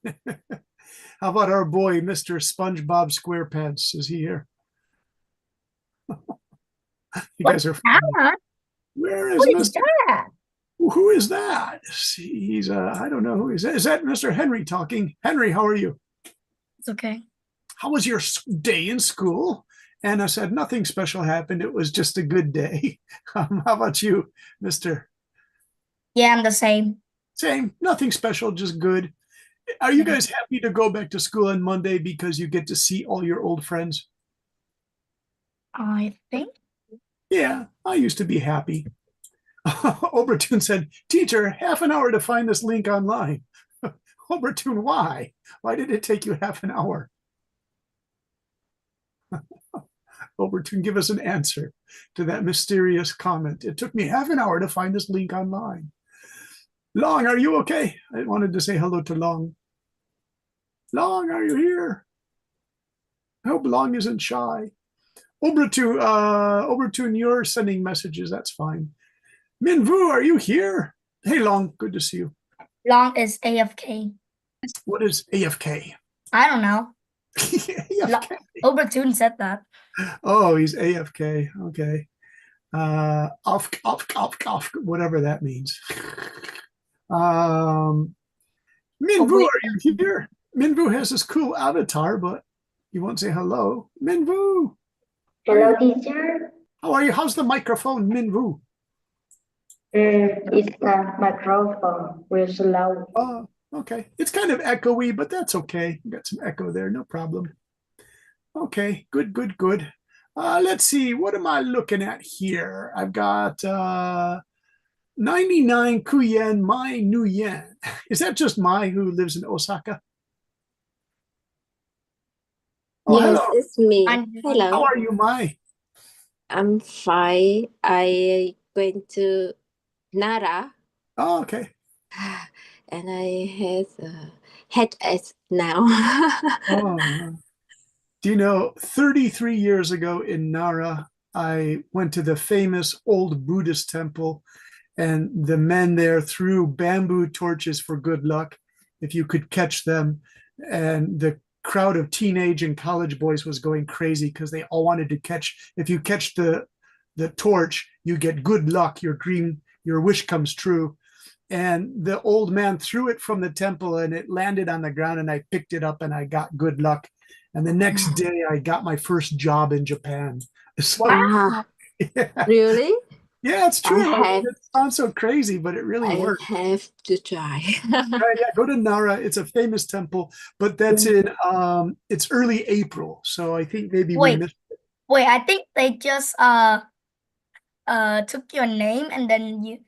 How about our boy, Mr. SpongeBob SquarePants? Is he here? You What's guys are funny. that? Where Who is is Mr. that? Who is that? He's I don't know who is that. Is that Mr. Henry talking? Henry, how are you? It's okay. How was your day in school? Anna said nothing special happened. It was just a good day. How about you, Mr. Yeah, I'm the same. Same, nothing special, just good. Are you Yeah. guys happy to go back to school on Monday because you get to see all your old friends? I think. Yeah, I used to be happy. Obertune said, Teacher, half an hour to find this link online. Obertune, why? Why did it take you half an hour? Obertune, give us an answer to that mysterious comment. It took me half an hour to find this link online. Long, are you okay? I wanted to say hello to Long. Long, are you here? I hope Long isn't shy. Obertune, you're sending messages. That's fine. Minvu, are you here? Hey, Long, good to see you. Long is AFK. What is AFK? I don't know. AFK. Obertune said that. Oh, he's AFK. Okay. Off, whatever that means. Um, Oh, Minvu, wait. are you here? Minvu has this cool avatar, but you won't say hello. Minvu, Hello, teacher. how are you? How's the microphone, Minvu? It's the microphone. We're slow. Oh, okay. It's kind of echoey, but that's okay. You got some echo there, no problem. Okay, good, good, good. Let's see, what am I looking at here? I've got 99 Kuyen Mai Nu Yen. Is that just Mai who lives in Osaka? Oh, Yes, hello. it's me. I'm How Hello. are you, Mai? I'm fine. I went to Nara Oh, okay. and I have a headache now. Oh, do you know, 33 years ago in Nara, I went to the famous old Buddhist temple, and the men there threw bamboo torches for good luck if you could catch them. And the crowd of teenage and college boys was going crazy because they all wanted to catch. If you catch the torch, you get good luck. Your wish comes true. And the old man threw it from the temple and it landed on the ground, and I picked it up and I got good luck. And the next day I got my first job in Japan. So Ah, yeah, really? yeah, it's I true. I mean, have it sounds so crazy, but it really I worked. have to try. Yeah, go to Nara. It's a famous temple, but that's in it's early April. So I think maybe we wait, missed. wait. I think they just took your name and then you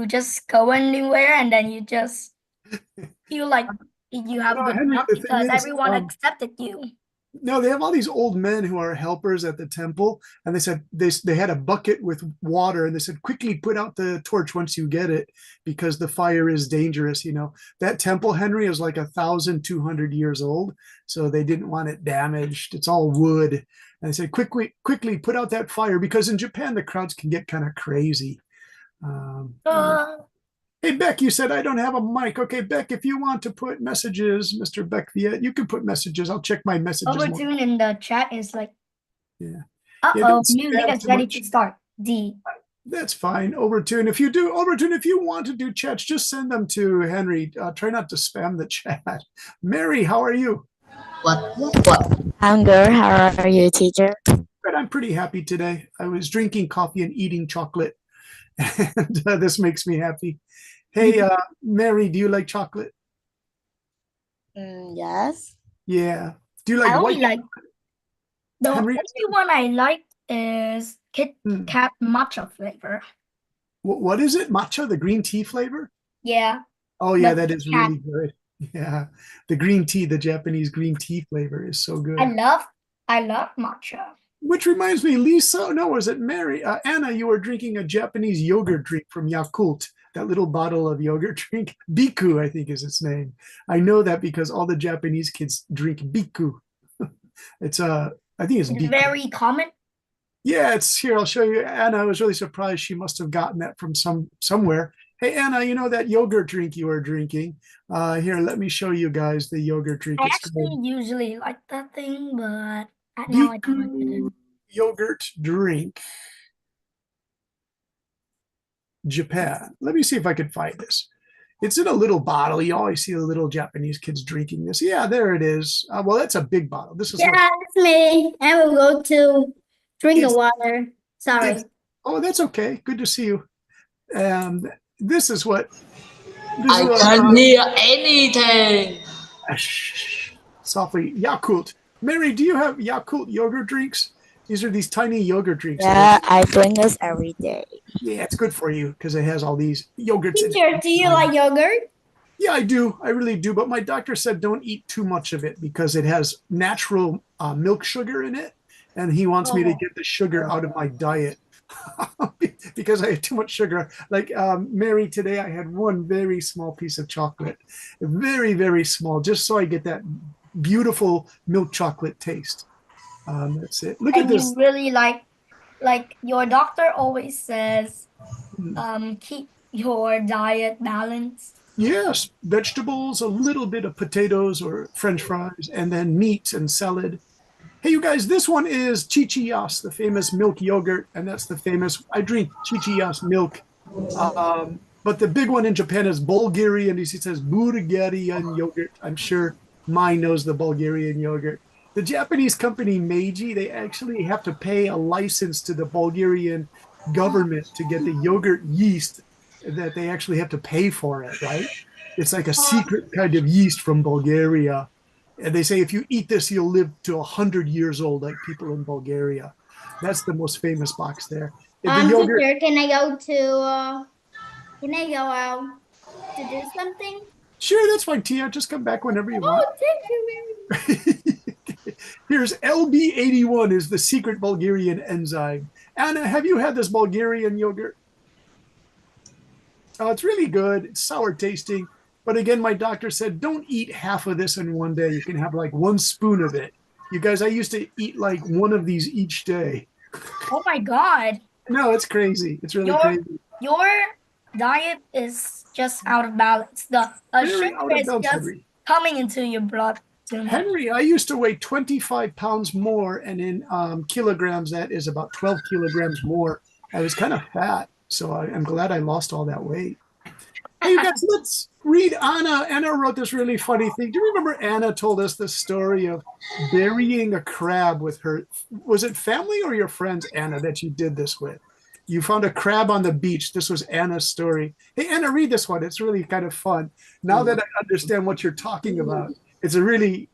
just go anywhere and then you just feel like you have No, good Henry, luck the thing because is, everyone accepted you. no, they have all these old men who are helpers at the temple, and they said they had a bucket with water, and they said quickly put out the torch once you get it because the fire is dangerous. You know that temple, Henry, is like 1,200 years old, so they didn't want it damaged. It's all wood, and they said quickly put out that fire because in Japan the crowds can get kind of crazy. And Uh, hey, Beck, you said I don't have a mic. Okay, Beck, if you want to put messages, Mr. Beck Viet, you can put messages. I'll check my messages more. Overtune in the chat is like, Yeah. Yeah, uh-oh, don't music spam is too ready to much. start. D. That's fine. Overtune. Overtune, if you want to do chats, just send them to Henry. Try not to spam the chat. Mary, how are you? What? I'm good. How are you, teacher? Good. I'm pretty happy today. I was drinking coffee and eating chocolate, and this makes me happy. Hey, Mary, do you like chocolate? Yes. Yeah. Do you I like only white like the Henry? only one I like is Kit Hmm. Kat matcha flavor. What is it? Matcha, the green tea flavor? Yeah, Oh yeah, but that Kit is Kat. really good. Yeah, the green tea, the Japanese green tea flavor is so I good. love I love matcha. Which reminds me, Lisa, no, was it Mary? Anna, you were drinking a Japanese yogurt drink from Yakult, that little bottle of yogurt drink. Biku, I think is its name. I know that because all the Japanese kids drink Biku. It's I think it's It's Biku. very common. Yeah, it's here. I'll show you. Anna, I was really surprised. She must have gotten that from somewhere. Hey, Anna, you know that yogurt drink you were drinking? Here, let me show you guys the yogurt drink. I It's actually called usually like that thing, but now I don't like Biku it. yogurt drink, Japan. Let me see if I can find this. It's in a little bottle. You always see the little Japanese kids drinking this. Yeah, there it is. Well, that's a big bottle. This is Yeah, like it's me. I will go to drink the it's water. Sorry. it's. Oh, that's okay. Good to see you. And this is what this is I what can't hear anything. softly Yakult. Mary, do you have Yakult yogurt drinks? These are these tiny yogurt drinks. Yeah, I drink this every day. Yeah, it's good for you because it has all these yogurts in Teacher, it. do you like yogurt? Yeah, I do. I really do. But my doctor said don't eat too much of it because it has natural milk sugar in it. And he wants me to get the sugar out of my diet because I had too much sugar. Like Mary, today I had one very small piece of chocolate, very, very small, just so I get that beautiful milk chocolate taste. That's it. Look at And this. you really like your doctor always says, keep your diet balanced. Yes, vegetables, a little bit of potatoes or French fries, and then meat and salad. Hey, you guys, this one is Chichiyas, the famous milk yogurt, and that's the famous. I drink Chichiyas milk. But the big one in Japan is Bulgarian. It says Bulgarian yogurt. I'm sure mine knows the Bulgarian yogurt. The Japanese company Meiji, they actually have to pay a license to the Bulgarian government to get the yogurt yeast that they actually have to pay for it, right? It's like a secret kind of yeast from Bulgaria. And they say if you eat this, you'll live to 100 years old, like people in Bulgaria. That's the most famous box there. The yogurt. Teacher, can I go out to do something? Sure, that's fine, Tia. Just come back whenever you want. Oh, thank you very Here's LB81 is the secret Bulgarian enzyme. Anna, have you had this Bulgarian yogurt? Oh, it's really good. It's sour tasting. But again, my doctor said don't eat half of this in one day. You can have like one spoon of it. You guys, I used to eat like one of these each day. Oh my God. No, it's crazy. It's really Your crazy. your diet is just out of balance. The Very sugar out of is balance, just Henry. coming into your blood too much. Henry, I used to weigh 25 pounds more, and in kilograms, that is about 12 kilograms more. I was kind of fat, so I'm glad I lost all that weight. Hey, you guys, let's read Anna. Anna wrote this really funny thing. Do you remember Anna told us the story of burying a crab with her? Was it family or your friends, Anna, that you did this with? You found a crab on the beach. This was Anna's story. Hey, Anna, read this one. It's really kind of fun. Now that I understand what you're talking about, it's a really.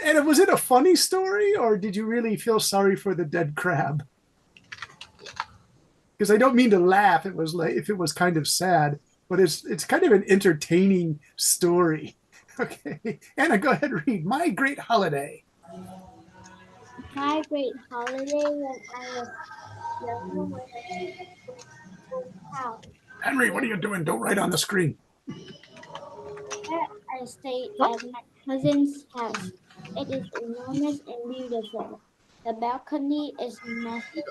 And was it a funny story, or did you really feel sorry for the dead crab? Because I don't mean to laugh. It was like if it was kind of sad, but it's kind of an entertaining story. Okay, Anna, go ahead and read My Great Holiday. My great holiday when I was younger when I was out. Henry, what are you doing? Don't write on the screen. I stayed at my cousin's house. It is enormous and beautiful. The balcony is massive.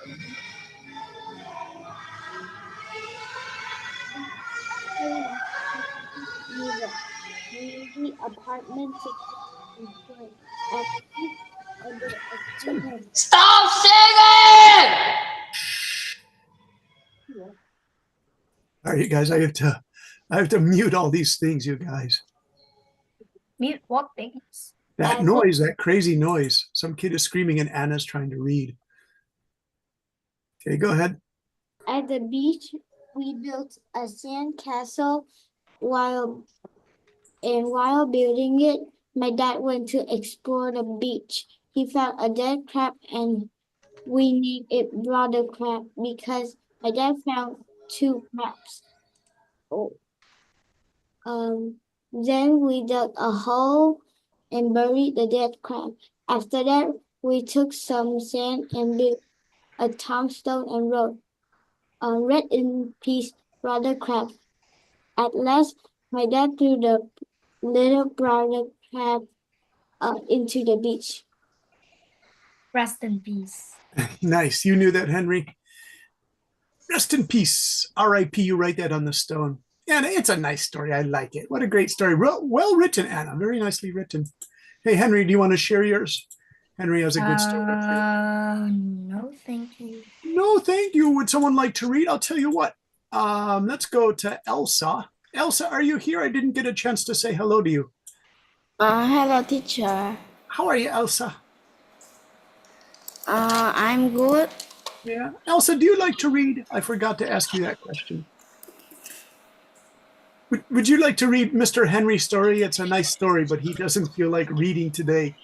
The apartment and Stop singing! All right, you guys, I have to mute all these things, you guys. Mute what things? That noise, that crazy noise. Some kid is screaming and Anna's trying to read. Okay, go ahead. At the beach, we built a sand castle while building it, my dad went to explore the beach. He found a dead crab and we named it Brother Crab because my dad found two crabs. Then we dug a hole and buried the dead crab. After that, we took some sand and built a tombstone and wrote, "Rest in peace, Brother Crab." At last, my dad threw the little brother crab into the beach. Rest in peace. Nice. You knew that, Henry. Rest in peace. R.I.P. You write that on the stone. Anna, it's a nice story. I like it. What a great story. Well written, Anna. Very nicely written. Hey, Henry, do you want to share yours? Henry has a good story. No, thank you. No, thank you. Would someone like to read? I'll tell you what. Let's go to Elsa. Elsa, are you here? I didn't get a chance to say hello to you. Hello, teacher. How are you, Elsa? I'm good. Yeah. Elsa, do you like to read? I forgot to ask you that question. Would you like to read Mr. Henry's story? It's a nice story, but he doesn't feel like reading today,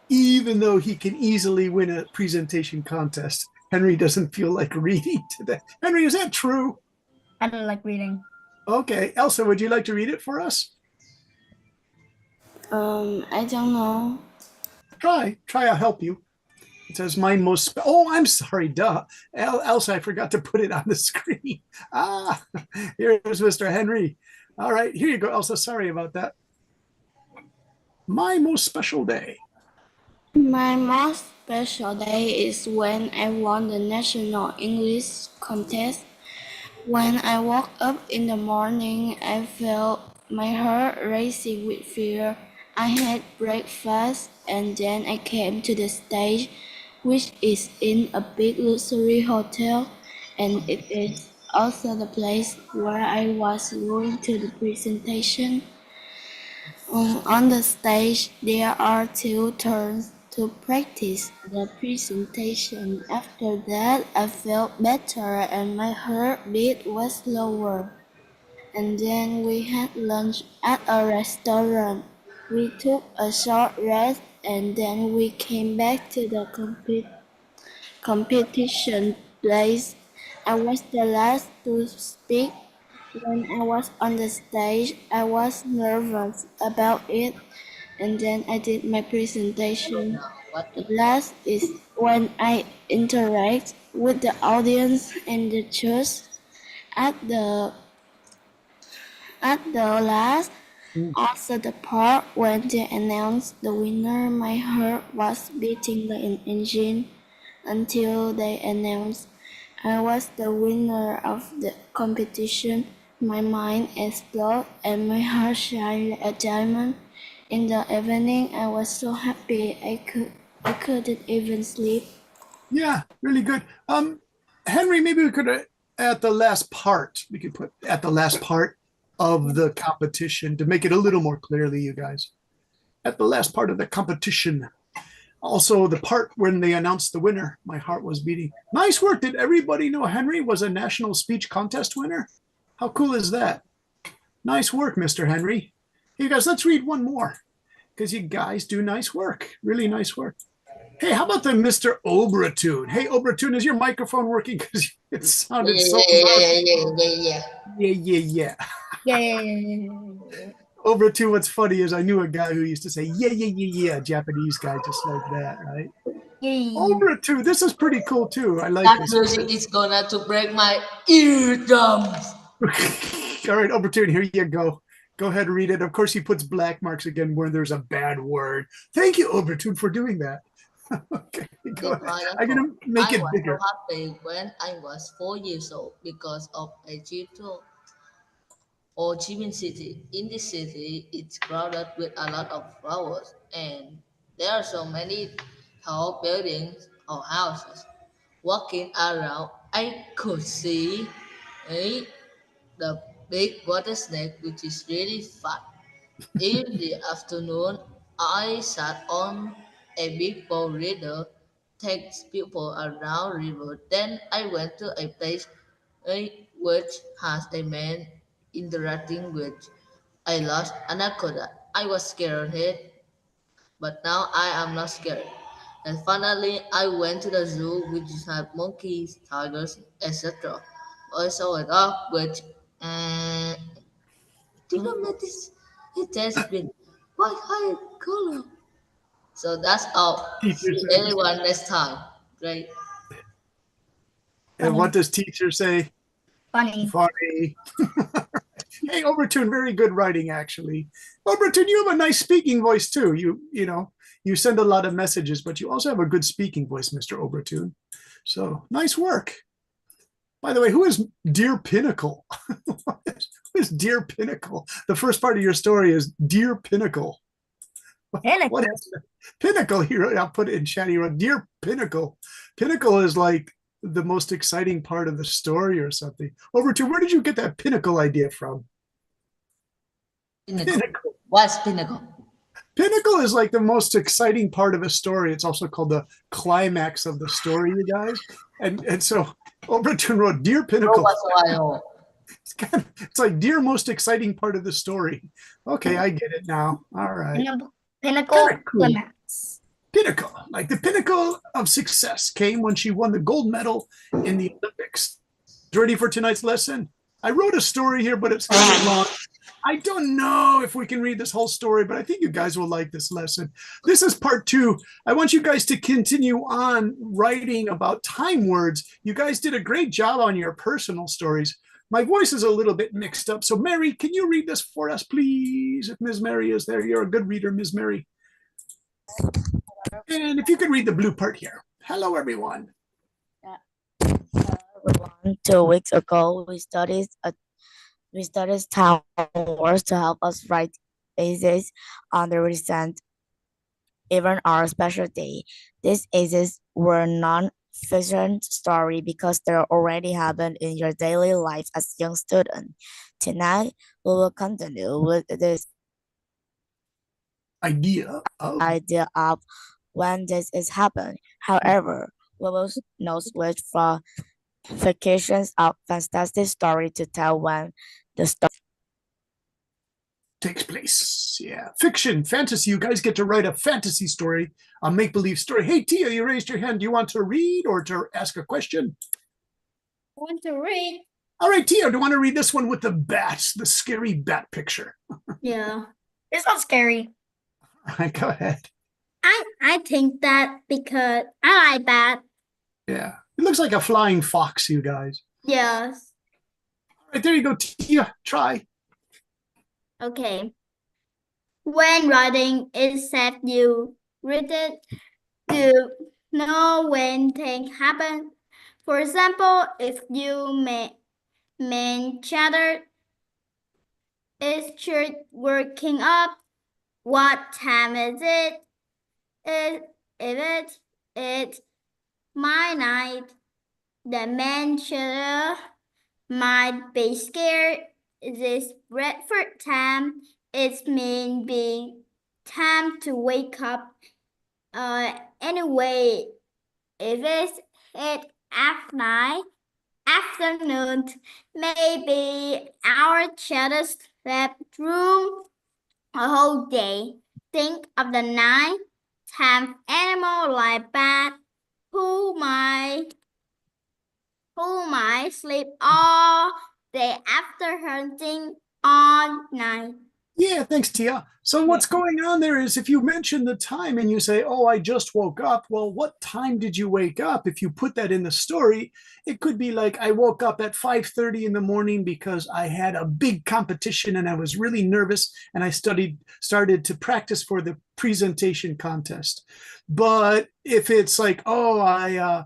even though he can easily win a presentation contest. Henry doesn't feel like reading today. Henry, is that true? I don't like reading. Okay. Elsa, would you like to read it for us? I don't know. Try. I'll help you. It says my most. Oh, I'm sorry. Duh. Elsa, I forgot to put it on the screen. Here's Mr. Henry. All right, here you go, Elsa. Sorry about that. My most special day. My most special day is when I won the national English contest. When I woke up in the morning, I felt my heart racing with fear. I had breakfast and then I came to the stage, which is in a big luxury hotel, and it is also the place where I was going to the presentation. On the stage, there are two turns to practice the presentation. After that, I felt better and my heartbeat was slower. And then we had lunch at a restaurant. We took a short rest and then we came back to the competition place. I was the last to speak. When I was on the stage, I was nervous about it, and then I did my presentation. The last is when I interact with the audience and the judge. At the last, also the part when they announced the winner, my heart was beating like an engine until they announced I was the winner of the competition. My mind exploded and my heart shined like a diamond. In the evening, I was so happy I couldn't even sleep. Yeah, really good. Henry, maybe we could at the last part. We could put at the last part of the competition to make it a little more clearly, you guys. At the last part of the competition. Also, the part when they announced the winner, my heart was beating. Nice work. Did everybody know Henry was a national speech contest winner? How cool is that? Nice work, Mr. Henry. Hey, guys, let's read one more because you guys do nice work. Really nice work. Hey, how about the Mr. Obratoon? Hey, Obratoon, is your microphone working? Because it sounded so loud. Yeah. Yeah. Yeah. Obratoon, what's funny is I knew a guy who used to say, yeah, Japanese guy just like that, right? Yay. Obratoon, this is pretty cool too. I like That this. music is gonna to break my eardrums. All right, Obratoon, here you go. Go ahead and read it. Of course, he puts black marks again where there's a bad word. Thank you, Obratoon, for doing that. Okay, go ahead. I'm going to make it I was bigger. so happy when I was 4 years old because of a trip to Ho Chi Minh City. In this city, it's crowded with a lot of flowers, and there are so many tall buildings or houses. Walking around, I could see eh, the big water snake, which is really fun. In the afternoon, I sat on a big boat river, takes people around river. Then I went to a place which has a man interacting with a lost anaconda. I was scared, but now I am not scared. And finally, I went to the zoo, which had monkeys, tigers, etc. I saw a dog which did not notice it has been white haired color. So that's all. Teacher See says. everyone next time. Great. And Funny. what does teacher say? Funny. Funny. Hey, Obertune, very good writing, actually. Obertune, you have a nice speaking voice too. You send a lot of messages, but you also have a good speaking voice, Mr. Obertune. So nice work. By the way, who is Dear Pinnacle? It's Dear Pinnacle. The first part of your story is Dear Pinnacle. Pinnacle. What is it? Pinnacle here? I'll put it in chat. He wrote, Dear Pinnacle. Pinnacle is like the most exciting part of the story or something. Overton, where did you get that pinnacle idea from? Pinnacle. What's pinnacle? Pinnacle is like the most exciting part of a story. It's also called the climax of the story, you guys. And so Overton wrote, Dear Pinnacle. It's like dear most exciting part of the story. Okay, I get it now. All right. Pinnacle Kinda cool. climax. Pinnacle, like the pinnacle of success came when she won the gold medal in the Olympics. Ready for tonight's lesson? I wrote a story here, but it's kind of long. I don't know if we can read this whole story, but I think you guys will like this lesson. This is part 2. I want you guys to continue on writing about time words. You guys did a great job on your personal stories. My voice is a little bit mixed up. So Mary, can you read this for us, please? If Ms. Mary is there, you're a good reader, Ms. Mary. And if you could read the blue part here. Hello, everyone. Everyone, 2 weeks ago, we studied time words to help us write essays on the recent event our special day. These essays were non-fiction story because they already happened in your daily life as young student. Tonight, we will continue with this idea of when this is happening. However, we will not switch for vacations of fantastic story to tell when the story takes place. Yeah, fiction, fantasy. You guys get to write a fantasy story, a make-believe story. Hey, Tia, you raised your hand. Do you want to read or to ask a question? I want to read. All right, Tia, do you want to read this one with the bats, the scary bat picture? Yeah. It's not scary. All right, go ahead. I think that because I like that. Yeah, it looks like a flying fox, you guys. Yes. All right, there you go, Tia. Try. Okay. When writing, it said you read it to know when things happen. For example, if you main chatter is church working up, what time is it? It's my night. The man chatter might be scared. This breakfast time is mean being time to wake up. Anyway, if it's at night, afternoon, maybe our chatter slept through a whole day. Think of the night time animal like bat who might sleep all day after hunting all night. Yeah, thanks, Tia. So what's going on there is if you mention the time and you say, oh, I just woke up. Well, what time did you wake up? If you put that in the story, it could be like, I woke up at 5:30 in the morning because I had a big competition and I was really nervous and I started to practice for the presentation contest. But if it's like, oh, I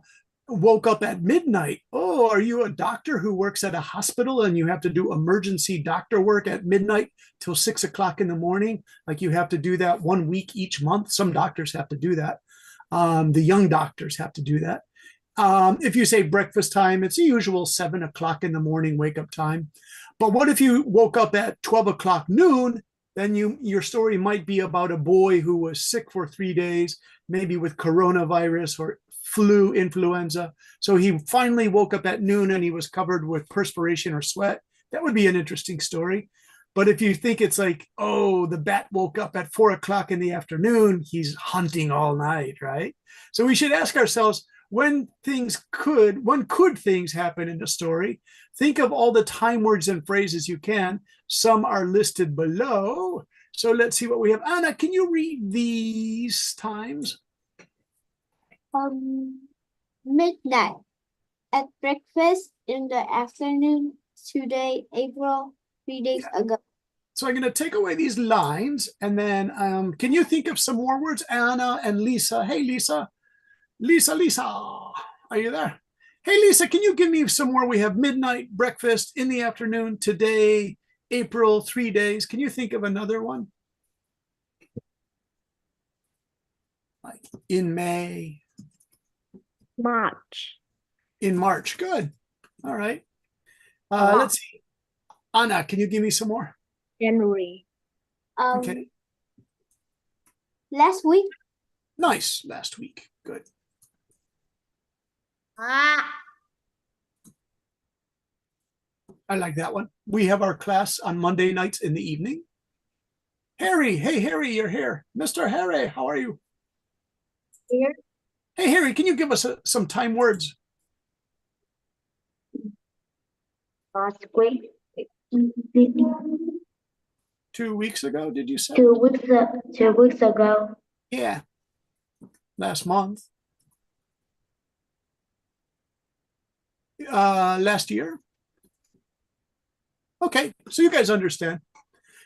woke up at midnight. Oh, are you a doctor who works at a hospital and you have to do emergency doctor work at midnight till 6 o'clock in the morning? Like you have to do that 1 week each month. Some doctors have to do that. The young doctors have to do that. If you say breakfast time, it's the usual 7 o'clock in the morning wake up time. But what if you woke up at 12 o'clock noon? Then your story might be about a boy who was sick for 3 days, maybe with coronavirus or influenza. So he finally woke up at noon and he was covered with perspiration or sweat. That would be an interesting story. But if you think it's like, oh, the bat woke up at 4 o'clock in the afternoon, he's hunting all night, right? So we should ask ourselves, when could things happen in the story? Think of all the time words and phrases you can. Some are listed below. So let's see what we have. Anna, can you read these times? Midnight. At breakfast in the afternoon, today, April, 3 days ago. So I'm going to take away these lines and then can you think of some more words? Anna and Lisa. Hey, Lisa. Lisa, are you there? Hey, Lisa, can you give me some more? We have midnight, breakfast, in the afternoon, today, April, 3 days. Can you think of another one? Like in May, March. in March. Good. All right. lot. Let's see. Anna, can you give me some more? January. Okay. Last week. Nice. Last week. Good. I like that one. We have our class on Monday nights in the evening. Harry, hey, Harry, you're here. Mr. Harry, how are you? Here. Hey, Harry, can you give us some time words? Last week. 2 weeks ago, did you say? 2 weeks ago. Yeah. Last month. Last year. Okay, so you guys understand.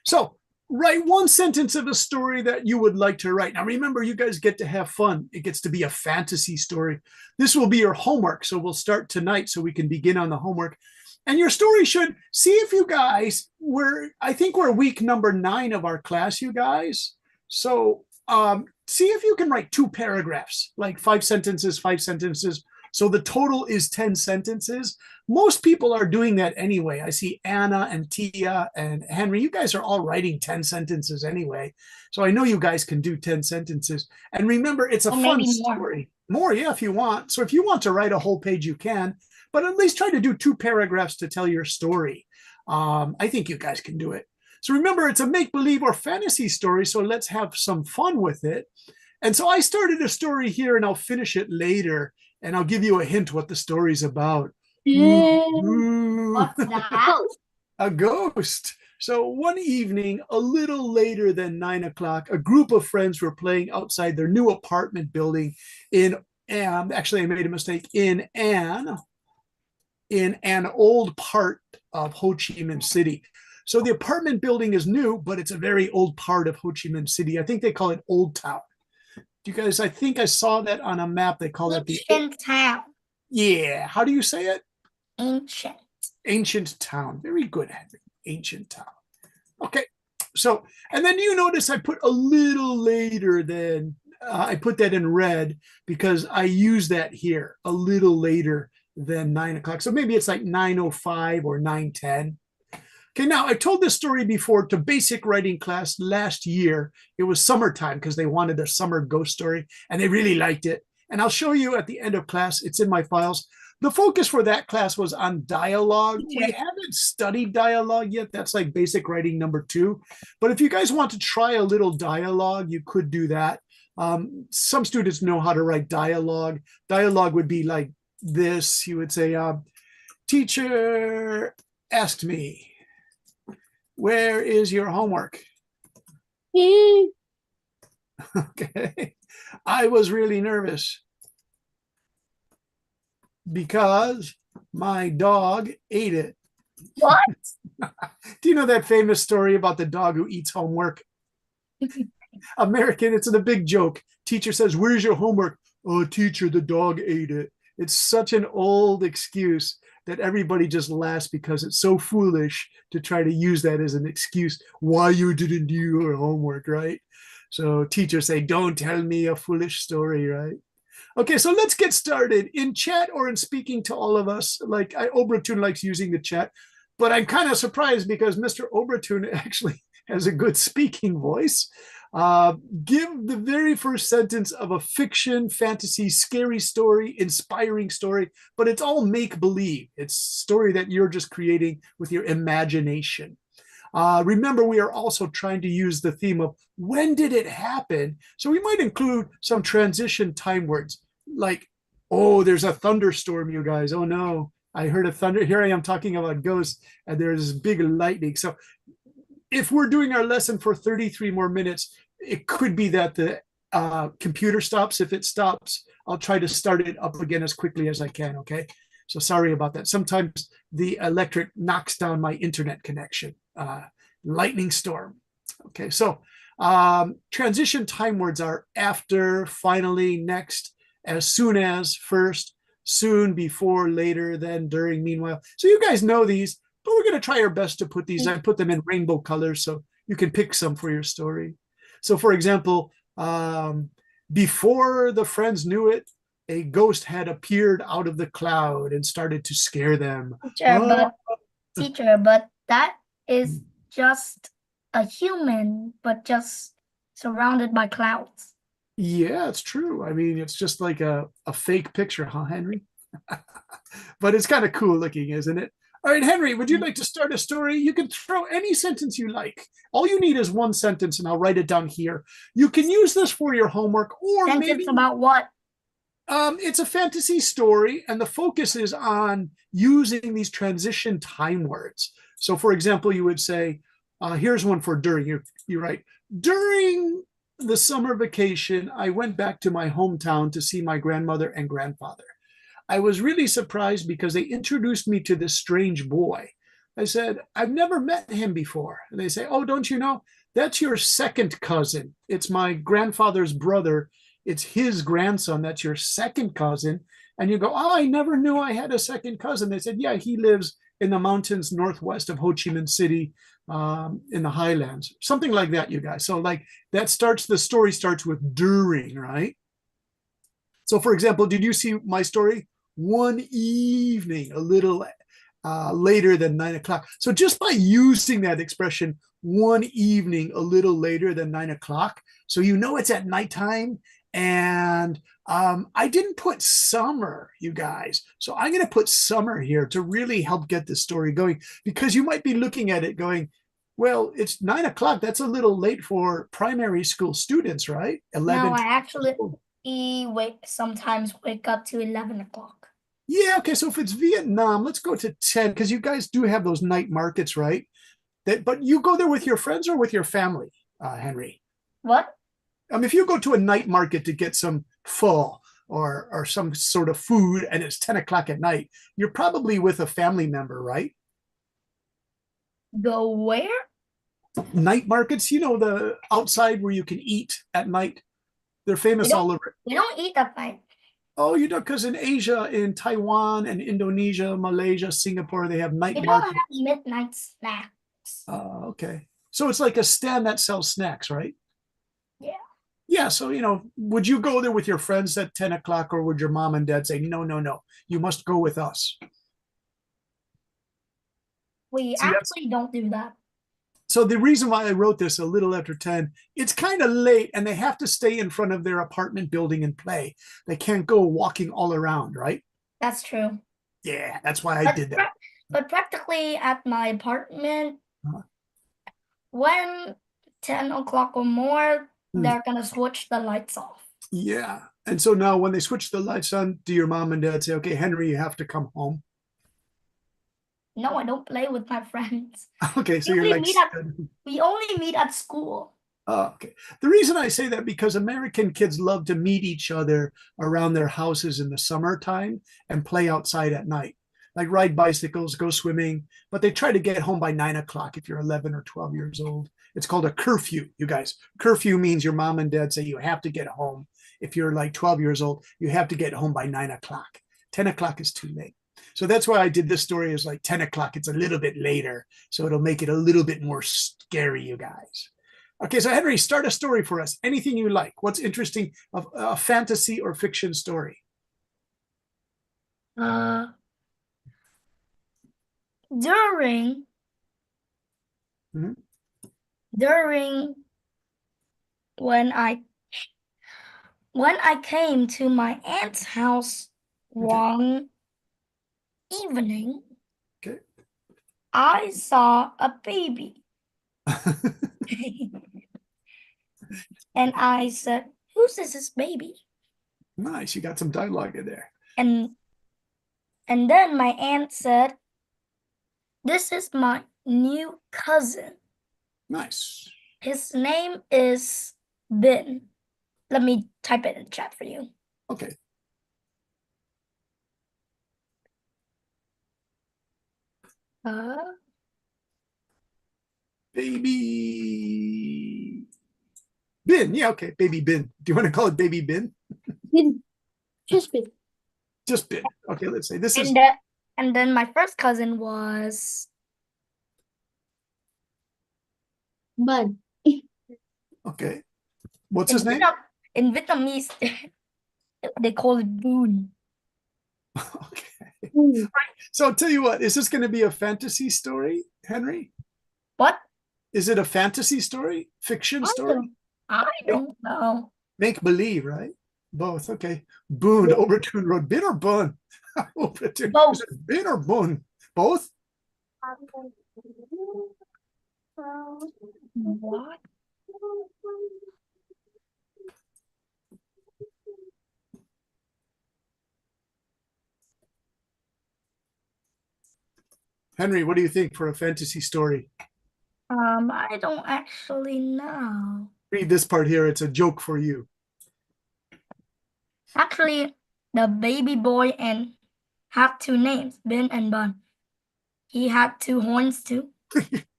So write one sentence of a story that you would like to write. Now remember, you guys get to have fun. It gets to be a fantasy story. This will be your homework. So we'll start tonight so we can begin on the homework. And your story should see if you guys I think we're week number 9 of our class, you guys. So see if you can write 2 paragraphs, like 5 sentences, 5 sentences. So the total is 10 sentences. Most people are doing that anyway. I see Anna and Tia and Henry. You guys are all writing 10 sentences anyway. So I know you guys can do 10 sentences. And remember, it's a fun story. More, yeah, if you want. So if you want to write a whole page, you can. But at least try to do 2 paragraphs to tell your story. I think you guys can do it. So remember, it's a make-believe or fantasy story. So let's have some fun with it. And so I started a story here and I'll finish it later. And I'll give you a hint what the story's about. What's that? A ghost. So one evening, a little later than 9 o'clock, a group of friends were playing outside their new apartment building in, actually I made a mistake, in an old part of Ho Chi Minh City. So the apartment building is new, but it's a very old part of Ho Chi Minh City. I think they call it Old Town. You guys, I think I saw that on a map. They call it the Ancient town. Yeah. How do you say it? Ancient. Ancient town. Very good, Henry. Ancient town. Okay. So, and then you notice I put a little later than I put that in red because I use that here a little later than 9 o'clock. So maybe it's like 9:05 or 9:10. Okay, now I told this story before to basic writing class last year. It was summertime because they wanted a summer ghost story and they really liked it. And I'll show you at the end of class, it's in my files. The focus for that class was on dialogue. We haven't studied dialogue yet. That's like basic writing number 2. But if you guys want to try a little dialogue, you could do that. Some students know how to write dialogue. Dialogue would be like this. You would say, teacher asked me, where is your homework? Okay. I was really nervous because my dog ate it. What? Do you know that famous story about the dog who eats homework? American, it's a big joke. Teacher says, where's your homework? Oh, teacher, the dog ate it. It's such an old excuse that everybody just laughs because it's so foolish to try to use that as an excuse why you didn't do your homework, right? So teachers say, don't tell me a foolish story, right? Okay, so let's get started. In chat or in speaking to all of us, like Obratun likes using the chat, but I'm kind of surprised because Mr. Obratun actually has a good speaking voice. Give the very first sentence of a fiction, fantasy, scary story, inspiring story, but it's all make-believe. It's a story that you're just creating with your imagination. Remember, we are also trying to use the theme of when did it happen? So we might include some transition time words like, oh, there's a thunderstorm, you guys. Oh no, I heard a thunder. Here I am talking about ghosts and there's big lightning. So if we're doing our lesson for 33 more minutes, it could be that the computer stops. If it stops, I'll try to start it up again as quickly as I can, okay? So sorry about that. Sometimes the electric knocks down my internet connection. Lightning storm. Okay, so transition time words are after, finally, next, as soon as, first, soon, before, later, then, during, meanwhile. So you guys know these. but we're going to try our best to put these. I put them in rainbow colors so you can pick some for your story. So, for example, before the friends knew it, a ghost had appeared out of the cloud and started to scare them. Teacher, but that is just a human, but just surrounded by clouds. Yeah, it's true. I mean, it's just like a fake picture, huh, Henry? But it's kind of cool looking, isn't it? All right, Henry, would you like to start a story? You can throw any sentence you like. All you need is one sentence, and I'll write it down here. You can use this for your homework, or Sentence maybe about what? it's a fantasy story, and the focus is on using these transition time words. So, for example, you would say, here's one for during. You write, during the summer vacation, I went back to my hometown to see my grandmother and grandfather. I was really surprised because they introduced me to this strange boy. I said, I've never met him before. And they say, oh, don't you know? That's your second cousin. It's my grandfather's brother. It's his grandson. That's your second cousin. And you go, oh, I never knew I had a second cousin. They said, yeah, he lives in the mountains northwest of Ho Chi Minh City, in the highlands. Something like that, you guys. So like that starts, the story starts with during, right? So for example, did you see my story? One evening, a little later than 9 o'clock. So just by using that expression, one evening, a little later than 9 o'clock, so you know it's at nighttime. And I didn't put summer, you guys. So I'm going to put summer here to really help get the story going, because you might be looking at it going, well, it's 9 o'clock. That's a little late for primary school students, right? 11. No, I actually sometimes wake up to 11 o'clock. Yeah, okay. So if it's Vietnam, let's go to 10, because you guys do have those night markets, right? But you go there with your friends or with your family, Henry? What? If you go to a night market to get some pho or some sort of food and it's 10 o'clock at night, you're probably with a family member, right? Go where? Night markets, the outside where you can eat at night. They're famous all over. We don't eat at night. Oh, you know, because in Asia, in Taiwan and Indonesia, Malaysia, Singapore, they have night markets. We don't have midnight snacks. Oh, okay. So it's like a stand that sells snacks, right? Yeah. Yeah. So, would you go there with your friends at 10 o'clock, or would your mom and dad say, no, no, no, you must go with us? We actually don't do that. So the reason why I wrote this a little after 10, it's kind of late and they have to stay in front of their apartment building and play. They can't go walking all around, right? That's true. Yeah, that's why I did that. But practically at my apartment, when 10 o'clock or more, they're going to switch the lights off. Yeah. And so now when they switch the lights on, do your mom and dad say, okay, Henry, you have to come home? No, I don't play with my friends. Okay, so we only meet at school. Oh, okay. The reason I say that, because American kids love to meet each other around their houses in the summertime and play outside at night, like ride bicycles, go swimming, but they try to get home by 9 o'clock if you're 11 or 12 years old. It's called a curfew, you guys. Curfew means your mom and dad say you have to get home. If you're like 12 years old, you have to get home by 9 o'clock. 10 o'clock is too late. So that's why I did this story as like 10 o'clock. It's a little bit later, so it'll make it a little bit more scary, you guys. Okay, so Henry, start a story for us. Anything you like. What's interesting of a fantasy or fiction story? During when I came to my aunt's house one evening, I saw a baby. And I said, whose is this baby? Nice, you got some dialogue in there. And then my aunt said, this is my new cousin. Nice. His name is Ben. Let me type it in chat for you. Okay. Baby Ben. Yeah, okay. Baby Ben. Do you want to call it Baby Ben? Ben. Just Ben. Just Ben. Okay, let's say this is. And then my first cousin was Bun. Okay. What's In his name? In Vietnamese, they call it boon. Okay. Mm. So I'll tell you what, is this going to be a fantasy story, Henry? What? Is it a fantasy story? Fiction story? I don't know. Make believe, right? Both. Okay. Boon, Overton Road. Bin or bun? Overton. Both. Is it bin or bun? Both? What? Henry, what do you think for a fantasy story? I don't actually know. Read this part here. It's a joke for you. Actually, the baby boy and had two names, Ben and Bun. He had two horns too.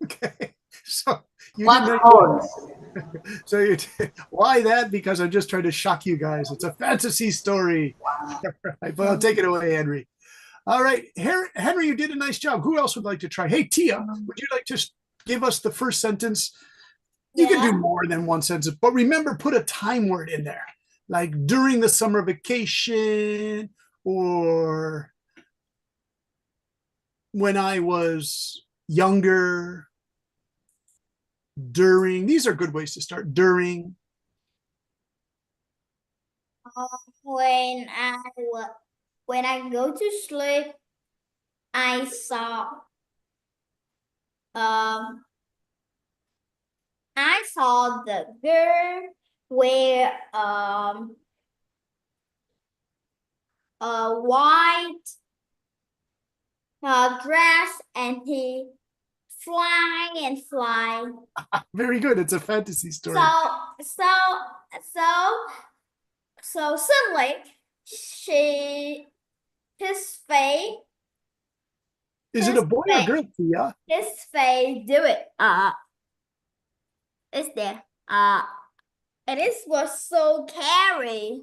Okay. So you What didn't know. horns? So you why that? Because I'm just trying to shock you guys. It's a fantasy story. Right, well, take it away, Henry. All right, Henry, you did a nice job. Who else would like to try? Hey, Tia, would you like to give us the first sentence? You can do more than one sentence, but remember, put a time word in there, like during the summer vacation or when I was younger, during. These are good ways to start. During. When I go to sleep, I saw um the girl wear a white dress, and he fly. Very good. It's a fantasy story. So so suddenly she his face Is it a boy or girl, Tia? his face do it. It's there. And it was so scary,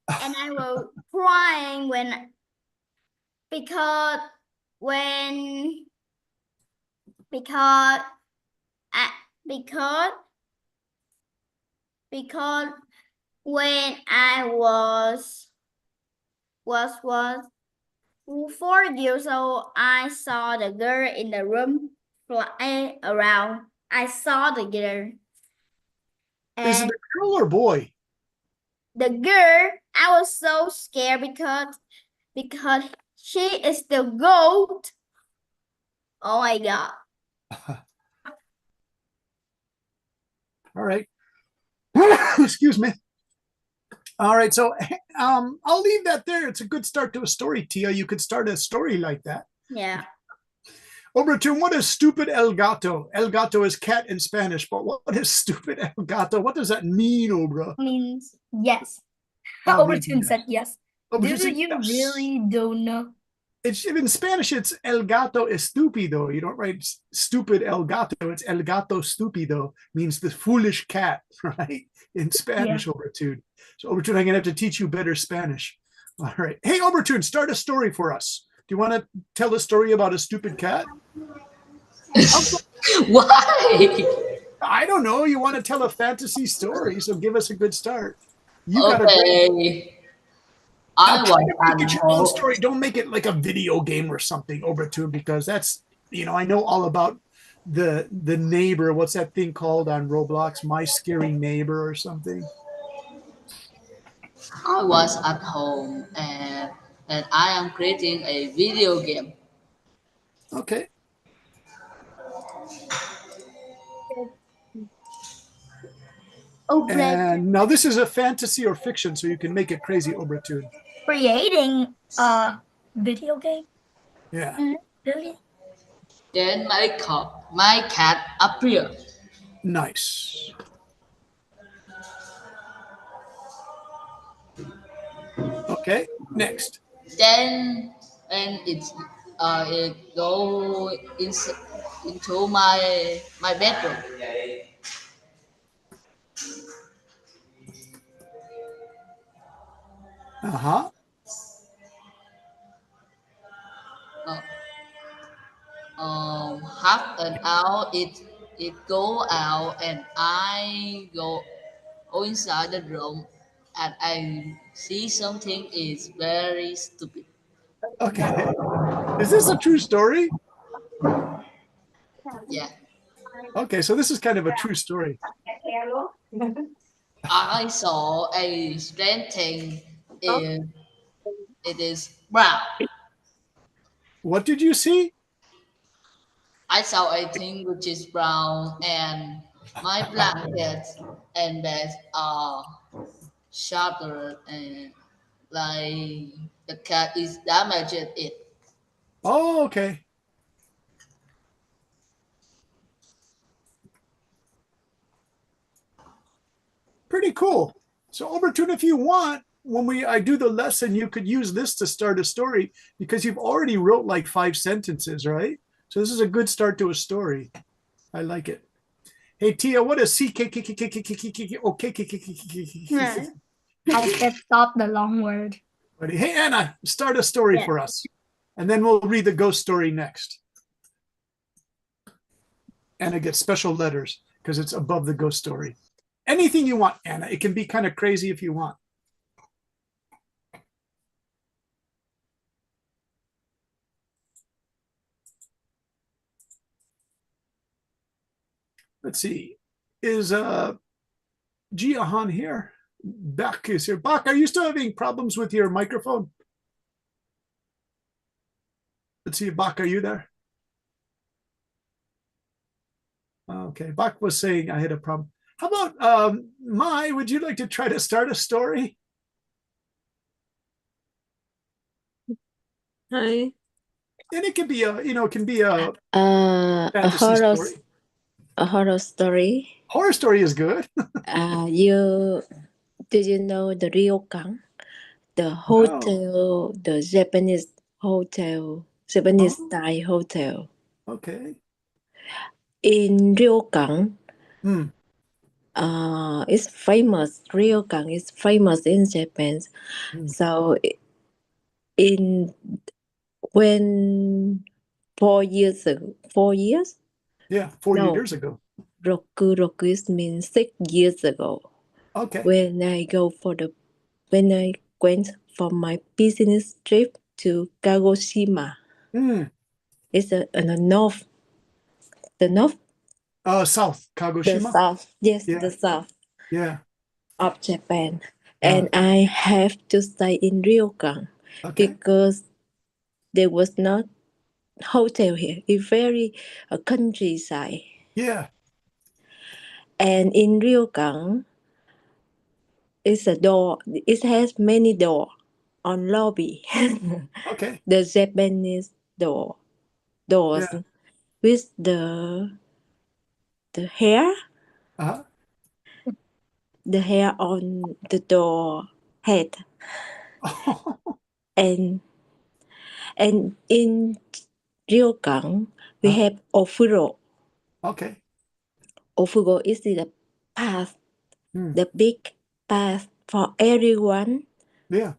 and I was crying because when because I, because when I was 4 years old, I saw the girl in the room flying around. I saw the girl. Is it And a girl or boy? the girl, I was so scared because she is the goat. Oh my God. All right. Excuse me. All right. So I'll leave that there. It's a good start to a story, Tia. You could start a story like that. Yeah. Oberton, what is stupid el gato? El gato is cat in Spanish, but what is stupid el gato? What does that mean, Obra? Means yes. Oh, means Overton yes. said yes. Oberton Do said you yes. really don't know? It's in Spanish. It's el gato estupido. You don't write stupid el gato. It's el gato stupido. Means the foolish cat, right? In Spanish, Obertune. So Obertune, I'm gonna have to teach you better Spanish. All right. Hey, Obertune, start a story for us. Do you want to tell a story about a stupid cat? Why? I don't know. You want to tell a fantasy story, so give us a good start. You got a great. Okay. Now I try was to at make it your own home. story. Don't make it like a video game or something, Obertune, because that's, I know all about the neighbor. What's that thing called on Roblox? My Scary Neighbor or something. I was at home and I am creating a video game. Okay. Oh, And now this is a fantasy or fiction, so you can make it crazy, Obertune. Creating a video game? Yeah. Really? Then my cat appeared. Nice. Okay. Next. Then and it go into my bedroom. Uh-huh. Half an hour it go out and I go inside the room and I see something is very stupid. Okay. Is this a true story? Yeah. Okay, so this is kind of a true story. I saw a strange thing. It, it is brown. What did you see? I saw a thing which is brown and my blankets and beds are shattered and like the cat is damaged it. Oh, okay. Pretty cool. So Overtune, if you want, when I do the lesson, you could use this to start a story because you've already wrote like 5 sentences, right? So this is a good start to a story. I like it. Hey Tia, what is C K K K K K K K K I said stop the long word. Hey Anna, start a story for us, and then we'll read the ghost story next. Anna gets special letters because it's above the ghost story. Anything you want, Anna. It can be kind of crazy if you want. Let's see. Is Jiahan here? Bach is here. Bach, are you still having problems with your microphone? Let's see, Bach, are you there? Okay, Bach was saying I had a problem. How about Mai? Would you like to try to start a story? Hi. And it can be it can be a A fantasy horror, story. a horror story. Horror story is good. Do you know the ryokan, the No. hotel, the Japanese hotel, Japanese Oh, style hotel? okay. In ryokan, Hmm. it's famous. Ryokan is famous in Japan. Hmm. So in when 4 years ago, 4 years? Yeah, 4 years No, ago. roku means 6 years ago. Okay. When I went for my business trip to Kagoshima. Hmm. It's in the north, South the Kagoshima. south. Yes, Yeah. the south Yeah. of Japan, Uh, and I have to stay in ryokan okay. because there was not hotel here. It's very countryside, Yeah. and in ryokan, it's a door. It has many door on lobby. Okay. The Japanese doors Yeah. with the hair Uh-huh. the hair on the door head, and in ryokan we Uh-huh. have ofuro. Okay. Ofuro is the path, Hmm. the big path for everyone Yeah.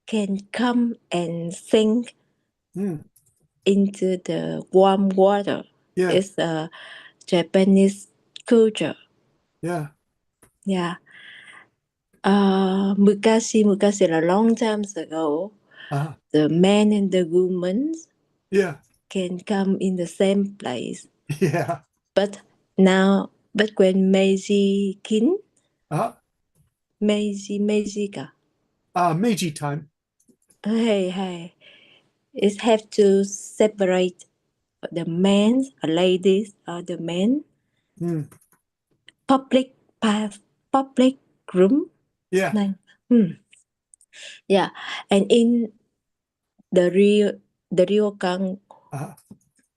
can come and sink Hmm. into the warm water. Yeah. It's a Japanese culture. Yeah. Yeah. Mukashi, a long time ago, Uh-huh. the men and the women Yeah. can come in the same place. Yeah. But now, but when Meiji King, Uh-huh. Meiji Meiji time. hey, it have to separate the men, ladies, or the men, Hmm. public path, public room. Yeah. Like, yeah, and in the ryokan Uh-huh.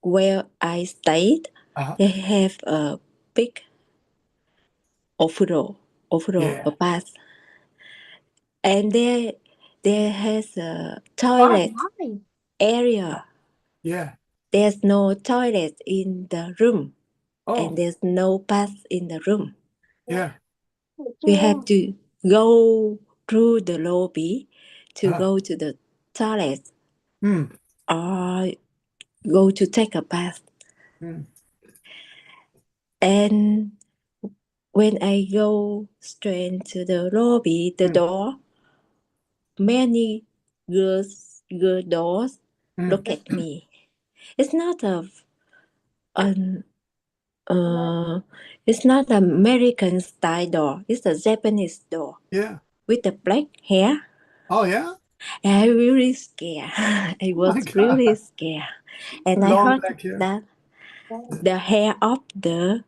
where I stayed, Uh-huh. they have a big ofuro, a Yeah. bath, and there has a Why? toilet area. Yeah. There's no toilet in the room, and Oh, there's no bath in the room. yeah. We have to go through the lobby to Uh-huh. go to the toilet Hmm. or go to take a bath. Hmm. And when I go straight to the lobby, the door, many girl doors look at me. It's not an it's not an American style door. It's a Japanese door Yeah. with the black hair. Oh, yeah. And I really scared. I My was God. really scared, and I Long heard back here. that the hair of the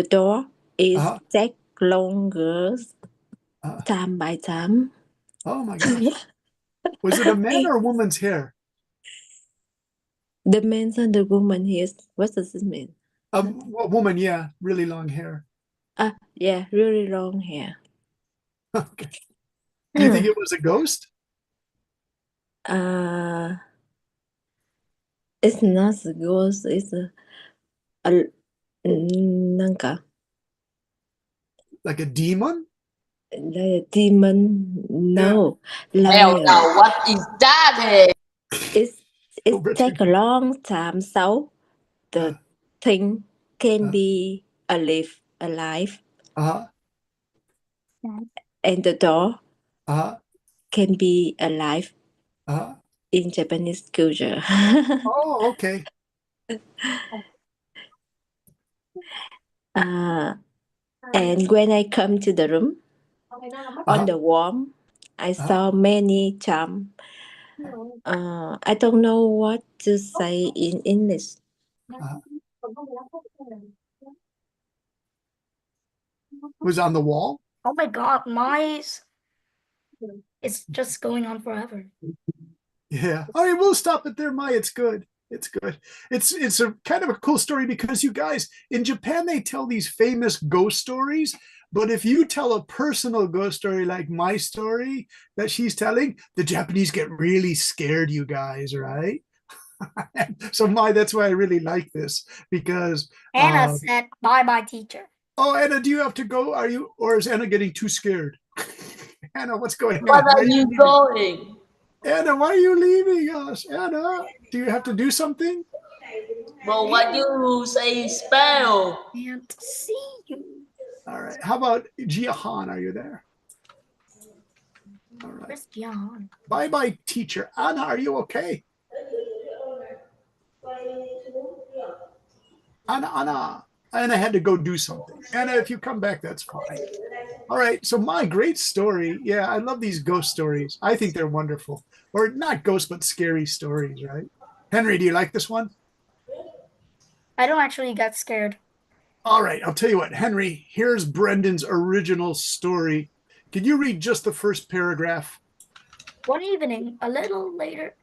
door is Uh-huh. take longer Uh, time by time. oh my gosh. Was it a man or a woman's hair? The man and the woman here, what does it mean? A woman, yeah. Really long hair. Yeah, really long hair. Okay. Do you think it was a ghost? Uh, it's not a ghost. It's a なんか Like a demon? like a demon. Yeah. No, Hell like no, what is that? Hey? it's it take a Overthinking. long time. So Uh, the thing can uh, be alive, uh, and the door uh, can be alive uh. in Japanese culture. Oh, okay. uh, and when I come to the room on Uh-huh. the wall, I Uh-huh. saw many charms. I don't know what to say in English. Uh-huh. Was on the wall? Oh my God, it's just going on forever. Yeah. All right, we'll stop it there, Mai. It's good. It's good. It's a kind of a cool story because you guys in Japan they tell these famous ghost stories, but if you tell a personal ghost story like my story that she's telling, the Japanese get really scared, you guys, right? So Mai, that's why I really like this because Anna said, bye bye, teacher. oh, Anna, do you have to go? Are you, or is Anna getting too scared? Anna, what's going What on? Why are are you you leaving? going? Anna, why are you leaving us? Anna, do you have to do something? Bro, what you say spell? Can't see you. All right. How about Jihan? Are you there? All right. Where's John? Bye bye, teacher. Anna, are you okay? Anna. Anna had to go do something. Anna, if you come back, that's fine. All right. So, my great story. Yeah, I love these ghost stories. I think they're wonderful. Or not ghost, but scary stories, right? Henry, do you like this one? I don't actually get scared. All right. I'll tell you what, Henry, here's Brendan's original story. Can you read just the first paragraph? One evening, a little later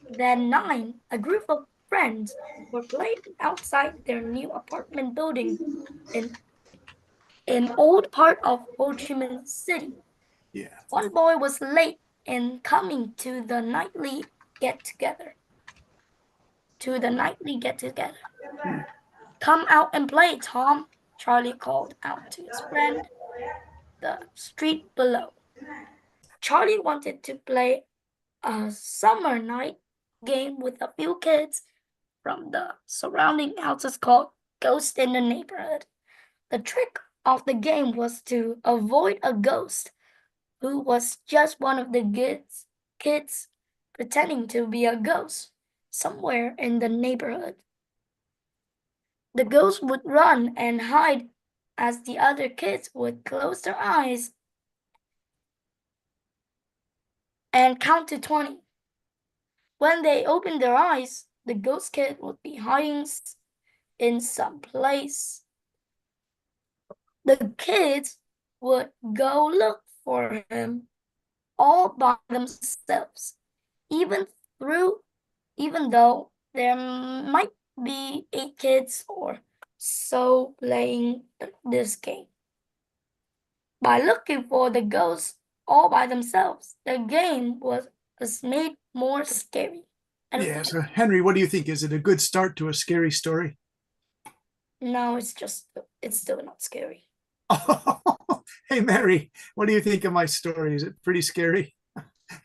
than 9, a group of friends were playing outside their new apartment building in an old part of Ho Chi Minh City. Yeah. One boy was late in coming to the nightly get-together. Come out and play, Tom, Charlie called out to his friend, the street below. Charlie wanted to play a summer night game with a few kids from the surrounding houses called Ghost in the Neighborhood. The trick of the game was to avoid a ghost who was just one of the kids pretending to be a ghost somewhere in the neighborhood. The ghost would run and hide as the other kids would close their eyes and count to 20. When they opened their eyes, the ghost kid would be hiding in some place. The kids would go look for him all by themselves, even though there might be 8 kids or so playing this game. By looking for the ghosts all by themselves, the game was made more scary. Yeah. So, Henry, what do you think? Is it a good start to a scary story? No, it's still not scary. Hey, Mary, what do you think of my story? Is it pretty scary?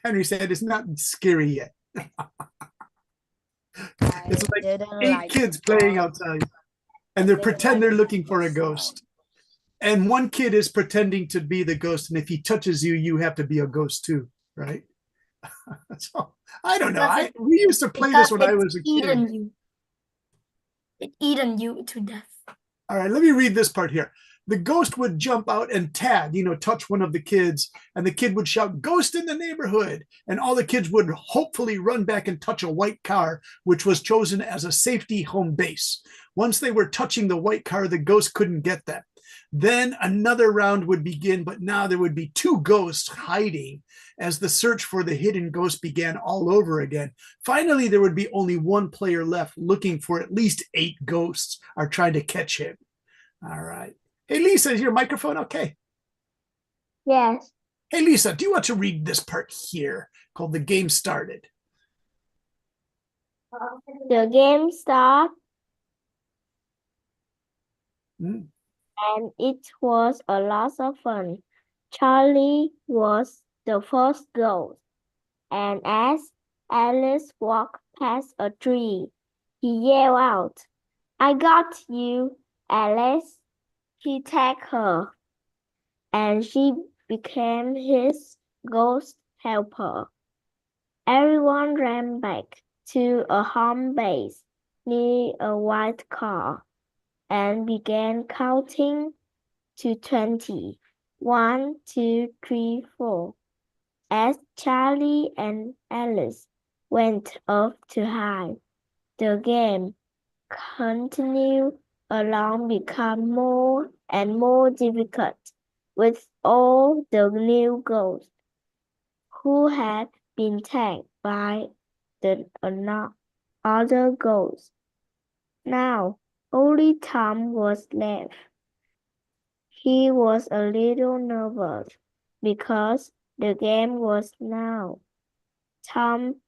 Henry said it's not scary yet. I It's like didn't 8 like kids the playing story. outside. and they pretend they're looking for a ghost. And one kid is pretending to be the ghost, and if he touches you, you have to be a ghost too, right? So I don't know. We used to play this when I was a kid. It eaten you to death. All right, let me read this part here. The ghost would jump out and tag, touch one of the kids, and the kid would shout, "Ghost in the neighborhood." And all the kids would hopefully run back and touch a white car, which was chosen as a safety home base. Once they were touching the white car, the ghost couldn't get them. Then another round would begin, but now there would be two ghosts hiding as the search for the hidden ghost began all over again. Finally, there would be only one player left looking for at least 8 ghosts are trying to catch him. All right. Hey, Lisa, is your microphone okay? Yes. Hey, Lisa, do you want to read this part here called The Game Started? The game started Mm. and it was a lot of fun. Charlie was the first ghost, and as Alice walked past a tree, he yelled out, "I got you, Alice." He tagged her, and she became his ghost helper. Everyone ran back to a home base near a white car and began counting to 20. 1, 2, 3, 4. As Charlie and Alice went off to hide, the game continued along become more and more difficult with all the new ghosts who had been tagged by the other ghosts. Now only Tom was left. He was a little nervous because the game was now Tom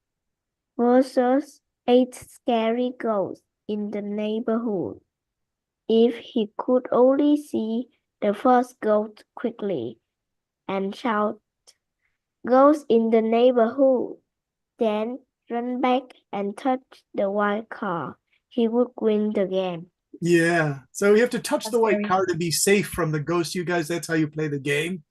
versus 8 scary ghosts in the neighborhood. If he could only see the first ghost quickly and shout, "Ghost in the neighborhood," then run back and touch the white car, he would win the game. Yeah. So you have to touch the That's white very car to be safe from the ghost, you guys. That's how you play the game.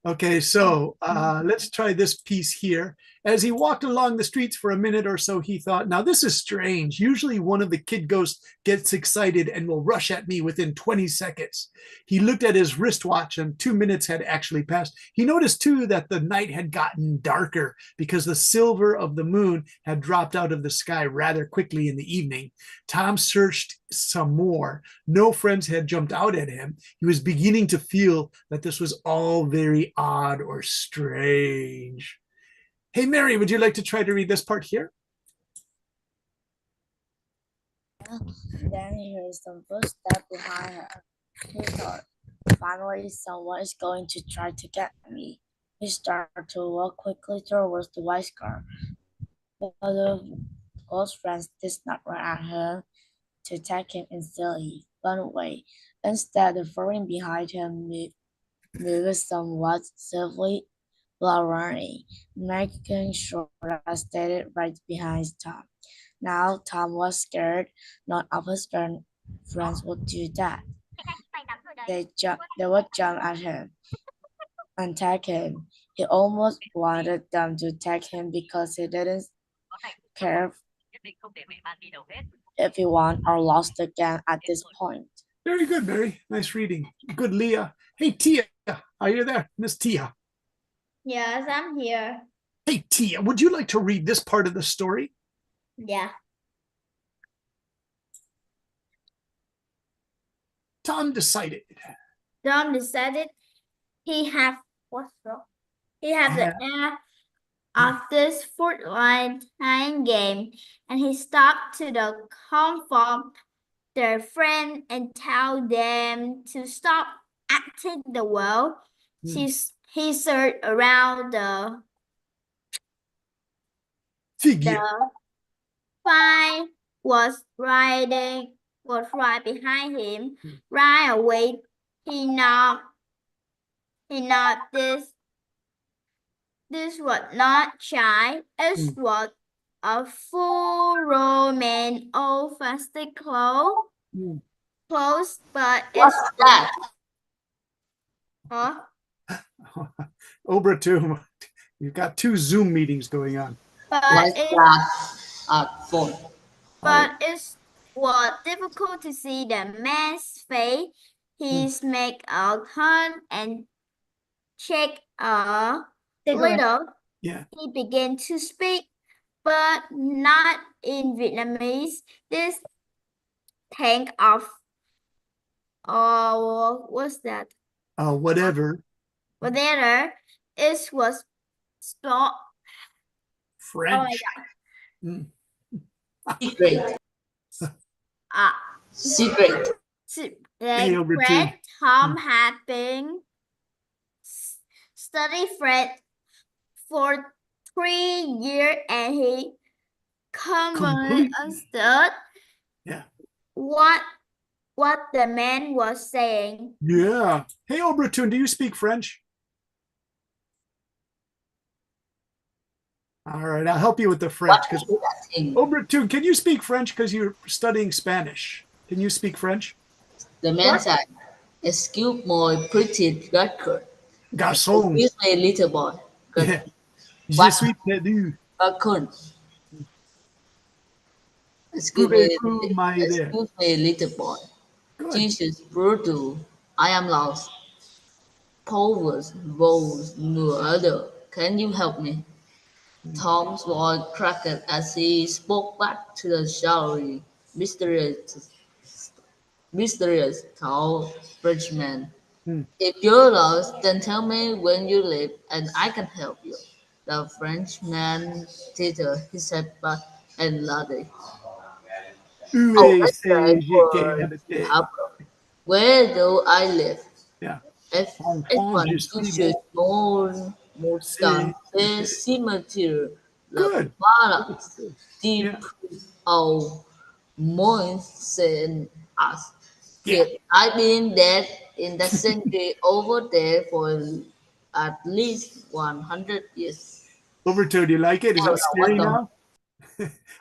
Okay, so let's try this piece here. As he walked along the streets for a minute or so, he thought, now this is strange. Usually one of the kid ghosts gets excited and will rush at me within 20 seconds. He looked at his wristwatch and 2 minutes had actually passed. He noticed too that the night had gotten darker because the silver of the moon had dropped out of the sky rather quickly in the evening. Tom searched some more. No friends had jumped out at him. He was beginning to feel that this was all very odd or strange. Hey, Mary, would you like to try to read this part here? Then he heard some footsteps behind her. He thought, finally, someone is going to try to get me. He started to walk quickly towards the white car. But the ghost friends did not run at him to attack him instantly, run away. Instead, following behind him moved somewhat swiftly while running, making sure I stayed right behind Tom. Now Tom was scared. None of his friends would do that. They would jump at him and tag him. He almost wanted them to tag him because he didn't care if he won or lost the game at this point. Very good, Mary. Nice reading. Good, Leah. Hey, Tia, are you there? Miss Tia. Yes, I'm here. Hey, Tia, would you like to read this part of the story? Yeah. Tom decided. Tom decided he have what's wrong? He have the air of this foot-line time game, and he stopped to the comfort their friend and tell them to stop acting the world. He searched around the Figure. fire was right behind him. Right away, he knocked this was not shy. It was a full Roman old festive clothes. close, but What's it's that? huh? Obratum, you've got two Zoom meetings going on. But What's it that? Phone. All right. but it was difficult to see the man's face. His make a turn and check a Cigarette. little. Yeah. He began to speak, but not in Vietnamese. This tank of what's that? Whatever. Whatever it was spelled. Oh my French. god. Mm. Secret. Uh, Secret. Hey, like Obratum. Fred, Tom had been study Fred for 3 years and he commonly Complete. understood Yeah. what what the man was saying. Yeah. Hey, Obratum, do you speak French? All right, I'll help you with the French What because is that thing? Obratum, can you speak French because you're studying Spanish? Can you speak French? The man said, "Excuse my pretty record. Garçon. Excuse me, little boy. Good. Yeah. Je What? suis perdu. Raccoon. Excuse me, Pouvez-vous m'aider? excuse me, little boy. Good. Jesus, brutal. I am lost. Powers, woes, no other. Can you help me? Tom's voice cracked as he spoke back to the showery, mysterious tall Frenchman. Hmm. If you're lost, then tell me when you live, and I can help you. The Frenchman tilted his head back and nodded. Où Oh, est-ce that's que for j'habite? Pablo. Where do I live? Yeah. If Enfant, je you suis should more than c'est the cemetery, the good. ballast, Yeah. deep of MON sent us. Yeah. I've been dead in the cemetery over there for at least 100 years. Overton, do you like it? Is I don't it know what scary the now?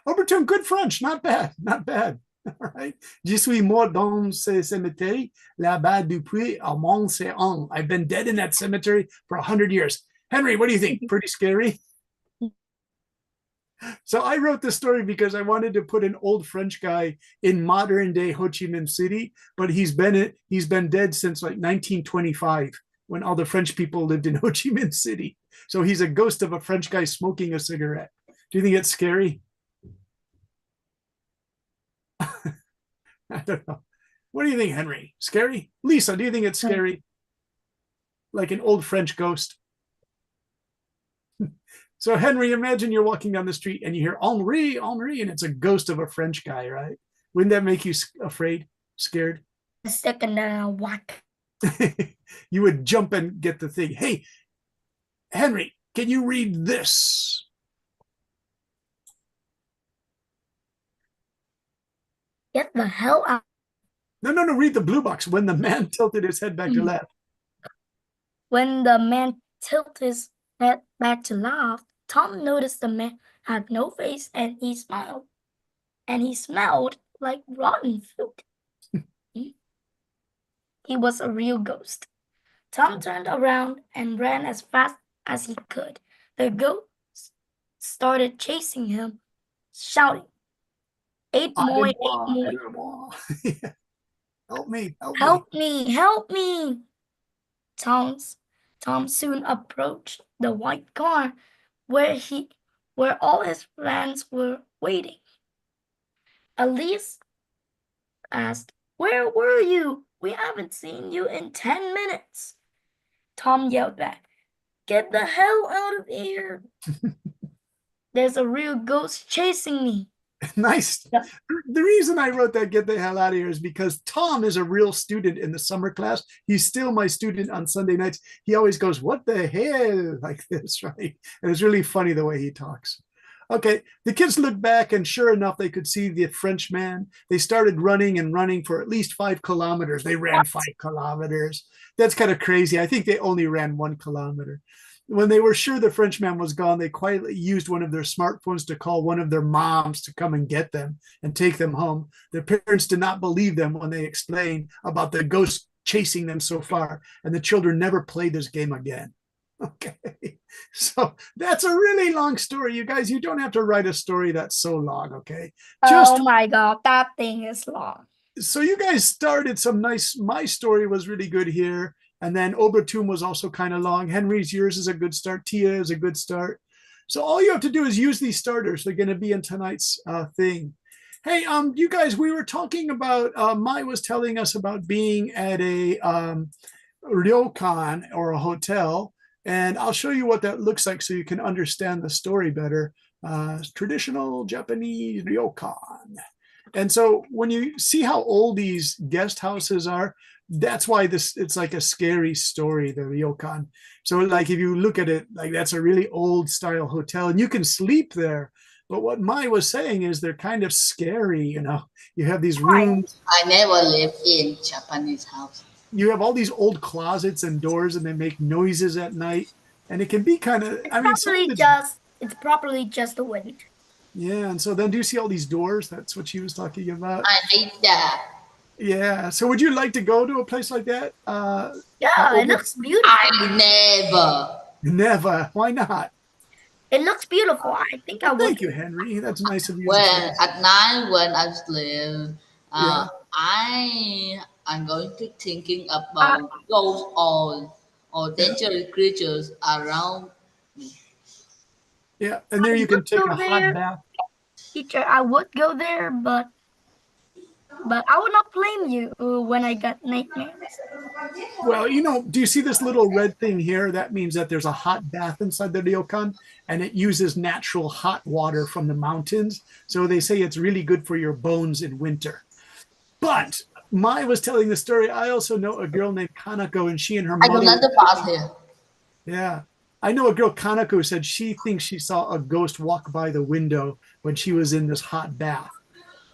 Overton, good French. Not bad. Not bad. All right. Je suis mort dans ce cémetery là-bas depuis au monde c'est on. I've been dead in that cemetery for 100 years. Henry, what do you think? Pretty scary? So I wrote this story because I wanted to put an old French guy in modern day Ho Chi Minh City, but he's been dead since like 1925 when all the French people lived in Ho Chi Minh City. So he's a ghost of a French guy smoking a cigarette. Do you think it's scary? I don't know. What do you think, Henry? Scary? Lisa, do you think it's scary? Like an old French ghost? So, Henry, imagine you're walking down the street and you hear Henri, Henri, and it's a ghost of a French guy, right? Wouldn't that make you afraid, scared? A second and a whack. You would jump and get the thing. Hey, Henry, can you read this? Get the hell out. No, no, no, read the blue box. When the man tilted his head back to left. When the man tilted his head back to laugh, Tom noticed the man had no face and he smiled. And he smelled like rotten fruit. He was a real ghost. Tom turned around and ran as fast as he could. The ghost started chasing him, shouting, "Eight more, eight more. Help me, help me. Help me, help me." Tom soon approached the white car where all his friends were waiting. Elise asked, "Where were you? We haven't seen you in 10 minutes." Tom yelled back, "Get the hell out of here. There's a real ghost chasing me." Nice. Yeah. The reason I wrote that get the hell out of here is because Tom is a real student in the summer class. He's still my student on Sunday nights. He always goes, "What the hell?" like this, right? And it's really funny the way he talks. Okay, the kids looked back, and sure enough, they could see the Frenchman. They started running and running for at least 5 kilometers. They ran 5 kilometers. That's kind of crazy. I think they only ran 1 kilometer. When they were sure the Frenchman was gone, they quietly used one of their smartphones to call one of their moms to come and get them and take them home. Their parents did not believe them when they explained about the ghost chasing them so far, and the children never played this game again. Okay, so that's a really long story, you guys. You don't have to write a story that's so long. Okay, just Oh my God, that thing is long. so you guys started some nice. My story was really good here, and then Obertum was also kind of long. Henry's, yours is a good start. Tia is a good start. So all you have to do is use these starters. They're going to be in tonight's thing. Hey, you guys, we were talking about. Mai was telling us about being at a ryokan or a hotel. And I'll show you what that looks like so you can understand the story better. Traditional Japanese ryokan. And so when you see how old these guest houses are, that's why it's like a scary story, the ryokan. So like if you look at it, like that's a really old style hotel and you can sleep there. But what Mai was saying is they're kind of scary, you know. You have these rooms. I never lived in Japanese house. You have all these old closets and doors and they make noises at night, and it can be kind of, It's probably just the wind. Yeah, and so then do you see all these doors? That's what she was talking about. I hate that. Yeah, so would you like to go to a place like that? Yeah, it looks beautiful. I Never. Why not? It looks beautiful. I think I would. Thank you, Henry. That's nice of you. When at night when I sleep, Yeah. I'm going to thinking about ghosts or dangerous creatures around me. Yeah, and there you can take a hot there. bath. Teacher, I would go there, but I would not blame you when I got nightmares. Well, you know, do you see this little red thing here? That means that there's a hot bath inside the ryokan, and it uses natural hot water from the mountains. So they say it's really good for your bones in winter. But Mai was telling the story. I also know a girl named Kanako, and she and her I mother. don't let the pass here. Yeah. I know a girl, Kanako, said she thinks she saw a ghost walk by the window when she was in this hot bath.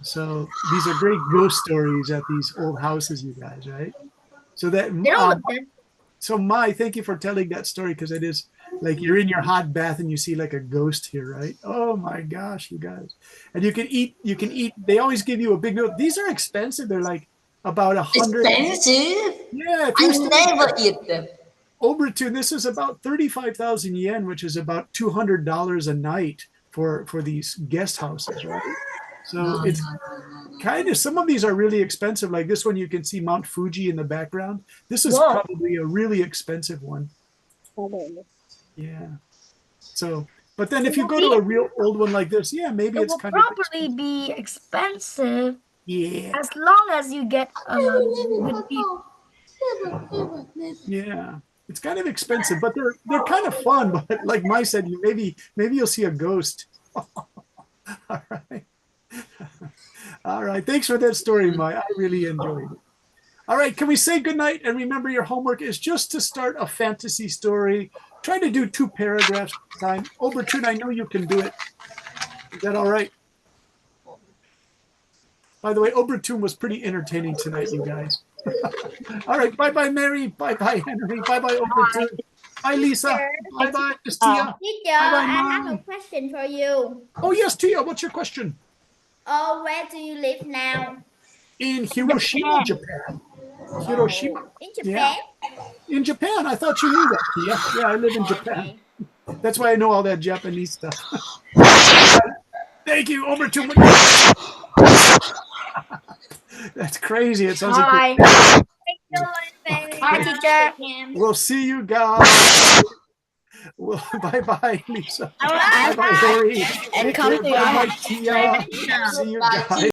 So these are great ghost stories at these old houses, you guys, right? So that so Mai, thank you for telling that story, because it is like you're in your hot bath and you see like a ghost here, right? Oh my gosh, you guys. And you can eat, they always give you a big note. These are expensive. They're like about 100. Expensive? Yeah. I never eat them. Obertun, this is about 35,000 yen, which is about $200 a night for these guest houses, right? So it's kind of, some of these are really expensive. Like this one, you can see Mount Fuji in the background. This is probably a really expensive one. Yeah. So, but then if you go to a real old one like this, yeah, maybe it's kind of probably be expensive. Yeah. As long as you get good view. Yeah. It's kind of expensive, but they're kind of fun. But like Mai said, maybe you'll see a ghost. All right. All right. Thanks for that story, Mai. I really enjoyed it. All right. Can we say goodnight? And remember, your homework is just to start a fantasy story. Try to do 2 paragraphs at a time. Obertun, I know you can do it. Is that all right? By the way, Obertun was pretty entertaining tonight, you guys. All right. Bye-bye, Mary. Bye-bye, Henry. Bye-bye, Obertun. Bye, Lisa. Bye-bye, Miss Tia. Teacher, Bye-bye, I have Mom. a question for you. Oh, yes, Tia. What's your question? Where do you live now? In Hiroshima, Japan. Hiroshima. In Japan? Yeah. In Japan. I thought you knew that, Tia. Yeah, I live in Japan. That's why I know all that Japanese stuff. Thank you. Over to my. That's crazy. It sounds like. Hi, teacher. We'll see you guys. Well, bye-bye, Lisa. Bye-bye, Harry. And come to Bye-bye, Tia. See you guys.